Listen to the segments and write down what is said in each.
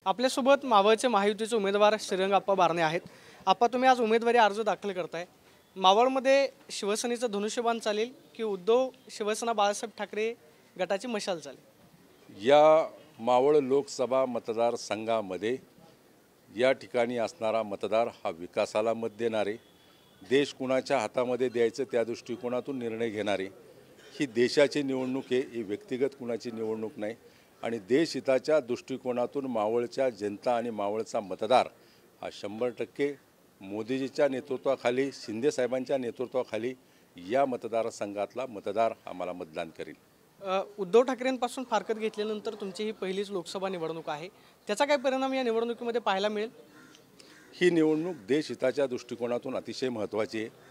आपल्यासोबत मावळचे महायुतीचे उमेदवार श्रीरंगाप्पा बारणे आहेत। आप्पा, तुम्ही आज उमेदवारी अर्ज दाखल करताय। मावळमध्ये शिवसेनेचं धनुष्यबाण चालेल की उद्धव शिवसेना बाळासाहेब ठाकरे गटाची मशाल चालेल? या मावळ लोकसभा मतदारसंघामध्ये या ठिकाणी असणारा मतदार हा विकासाला मत देणारे, देश कुणाच्या हातामध्ये द्यायचं त्या दृष्टिकोनातून निर्णय घेणारे। ही देशाची निवडणूक आहे, ही व्यक्तिगत कुणाची निवडणूक नाही। आणि देशहिताच्या दृष्टिकोनातून मावळच्या जनता आणि मावळचा मतदार हा 100% मोदीजीच्या नेतृत्वाखाली, शिंदे साहेबांच्या नेतृत्वाखाली या मतदारसंघातला मतदार आम्हाला मतदान करेल। उद्धव ठाकरेंपासून फारकत घेतल्यानंतर तुमची ही पहिलीच लोकसभा निवडणूक आहे, त्याचा काय परिणाम या निवडणुकीमध्ये पाहायला मिळेल? ही निवडणूक देशहिताच्या दृष्टिकोनातून अतिशय महत्त्वाची आहे।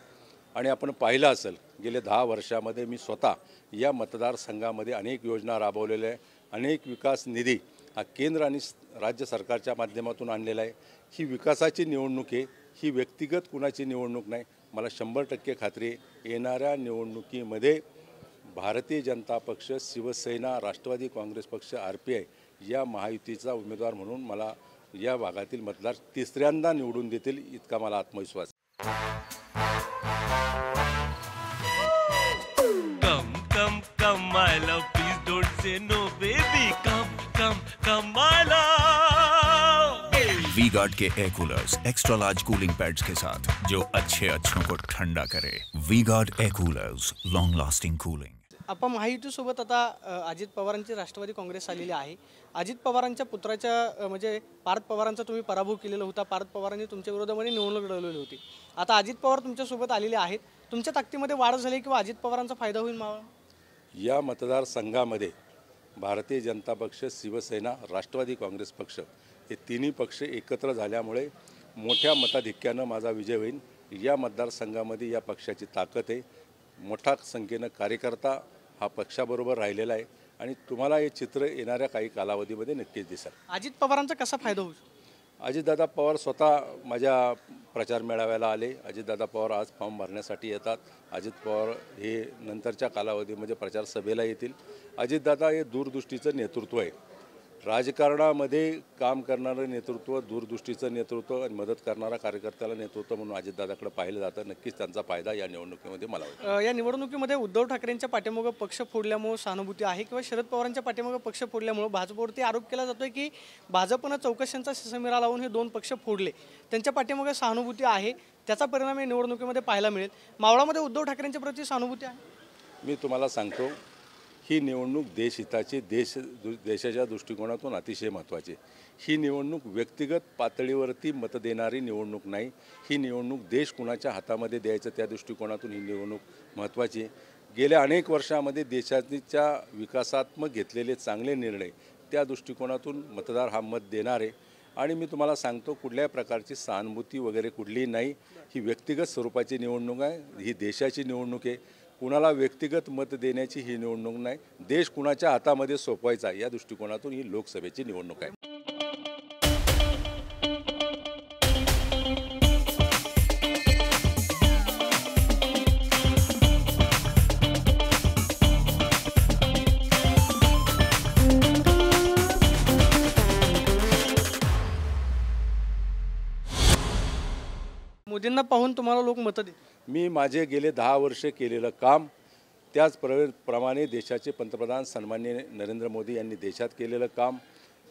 आणि आपण पाहिलं असेल, गेले 10 वर्षामध्ये मी स्वतः या मतदारसंघामध्ये अनेक योजना राबवलेल्या आहे, अनेक विकास निधी हा केंद्र आणि राज्य सरकारच्या माध्यमातून आणलेला आहे। ही विकासाची निवडणूक आहे, ही व्यक्तिगत कुणाची निवडणूक नाही। मला 100% खात्री आहे, येणाऱ्या निवडणुकीमध्ये भारतीय जनता पक्ष, शिवसेना, राष्ट्रवादी काँग्रेस पक्ष, RPI या महायुतीचा उमेदवार म्हणून मला या भागातील मतदार तिसऱ्यांदा निवडून देतील, इतका मला आत्मविश्वास आहे। Come, my love, please don't say no, baby. Come, my love. V-Guard के air coolers extra large cooling pads के साथ जो अच्छों को ठंडा करे। V-Guard air coolers, long lasting cooling. आपण महायुतीसोबत आता अजित पवारांची राष्ट्रवादी काँग्रेस आलेली आहे। अजित पवारांच्या पुत्राच्या म्हणजे पार्थ पवारांचा तुम्ही पराभव केलेला होता। पार्थ पवारांनी तुमच्या विरोधामध्ये निवडणूक लढवली होती। आता अजित पवार तुमच्यासोबत आलेले आहेत, तुमच्या ताकदीमध्ये वाढ झाली किंवा अजित पवारांचा फायदा होईल मावळ? या मतदारसंघामध्ये भारतीय जनता पक्ष, शिवसेना, राष्ट्रवादी काँग्रेस पक्ष हे तिन्ही पक्ष एकत्र झाल्यामुळे मोठ्या मताधिक्यानं माझा विजय होईल। या मतदारसंघामध्ये या पक्षाची ताकद आहे, मोठ्या संख्येनं कार्यकर्ता हा पक्षाबरोबर राहिलेला आहे आणि तुम्हाला हे चित्र येणाऱ्या काही कालावधीमध्ये नक्कीच दिसेल। अजित पवारांचा कसा फायदा होईल? अजितदादा पवार स्वतः माझ्या प्रचार मेळाव्याला आले। अजितदादा पवार आज फॉर्म भरण्यासाठी येतात। अजित पवार हे नंतरच्या कालावधीमध्ये प्रचार सभेला येतील। अजितदादा हे दूरदृष्टीचं नेतृत्व आहे, राजकारणामध्ये काम करणारं नेतृत्व, दूरदृष्टीचं नेतृत्व आणि मदत करणारा कार्यकर्त्याला नेतृत्व म्हणून अजितदादाकडे पाहिलं जातं। नक्कीच त्यांचा फायदा या निवडणुकीमध्ये मला होईल। या निवडणुकीमध्ये उद्धव ठाकरेंच्या पाठीमागे पक्ष फोडल्यामुळे सहानुभूती आहे किंवा शरद पवारांच्या पाठीमागे पक्ष फोडल्यामुळे भाजपवरती आरोप केला जातोय की भाजपनं चौकशांचा ससेमिरा लावून हे दोन पक्ष फोडले, त्यांच्या पाठीमागे सहानुभूती आहे, त्याचा परिणाम या निवडणुकीमध्ये पाहायला मिळेल। मावळामध्ये उद्धव ठाकरेंच्या प्रति सहानुभूती आहे? मी तुम्हाला सांगतो, ही निवडणूक देशहिताची, देशाच्या दृष्टिकोनातून अतिशय महत्त्वाची। ही निवडणूक व्यक्तिगत पातळीवरती मत देणारी निवडणूक नाही। ही निवडणूक देश कुणाच्या हातामध्ये द्यायचं त्या दृष्टिकोनातून ही निवडणूक महत्त्वाची आहे। गेल्या अनेक वर्षामध्ये देशाच्या विकासात्मक घेतलेले चांगले निर्णय त्या दृष्टिकोनातून मतदार हा मत देणार आहे। आणि मी तुम्हाला सांगतो, कुठल्याही प्रकारची सहानुभूती वगैरे कुठलीही नाही। ही व्यक्तिगत स्वरूपाची निवडणूक आहे, ही देशाची निवडणूक आहे। कुणाला व्यक्तिगत मत देण्याची ही निवडणूक नाही, देश कुणाच्या हातामध्ये सोपवायचा या दृष्टिकोनातून ही लोकसभेची निवडणूक आहे। मोदींना पाहून तुम्हाला लोक मतं देतील? मी माझे गेले 10 वर्ष केलेलं काम, त्याचप्रमाणे देशाचे पंतप्रधान सन्माननीय नरेंद्र मोदी यांनी देशात केलेलं काम,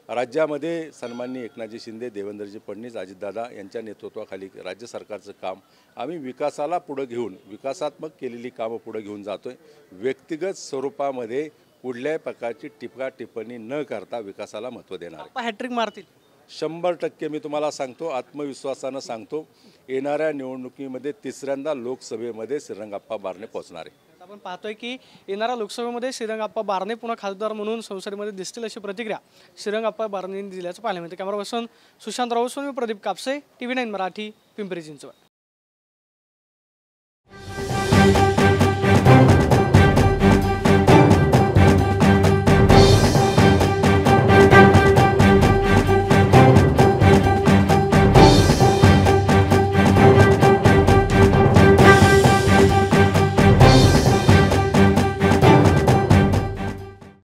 राज्यामध्ये सन्माननीय एकनाथजी शिंदे, देवेंद्रजी फडणवीस, अजितदादा यांच्या नेतृत्वाखाली राज्य सरकारचं काम आम्ही विकासाला पुढं घेऊन, विकासात्मक केलेली कामं पुढं घेऊन जातोय। व्यक्तिगत स्वरूपामध्ये कुठल्याही प्रकारची टिपका टिप्पणी न करता विकासाला महत्त्व देणार आहे। हॅट्रिक मारतील? 100% मी तुम्हाला सांगतो, आत्मविश्वासानं सांगतो, येणाऱ्या निवडणुकीमध्ये तिसऱ्यांदा लोकसभेमध्ये श्रीरंगाप्पा बारणे पोहोचणार आहे। आपण पाहतोय की येणाऱ्या लोकसभेमध्ये श्रीरंगाप्पा बारणे पुन्हा खासदार म्हणून संसदेमध्ये दिसतील अशी प्रतिक्रिया श्रीरंगाप्पा बारणे यांनी दिल्याचं पाहायला मिळतं। कॅमेरा पर्सन सुशांत राऊत, मी प्रदीप कापसे, TV9 मराठी, पिंपरी चिंचवड।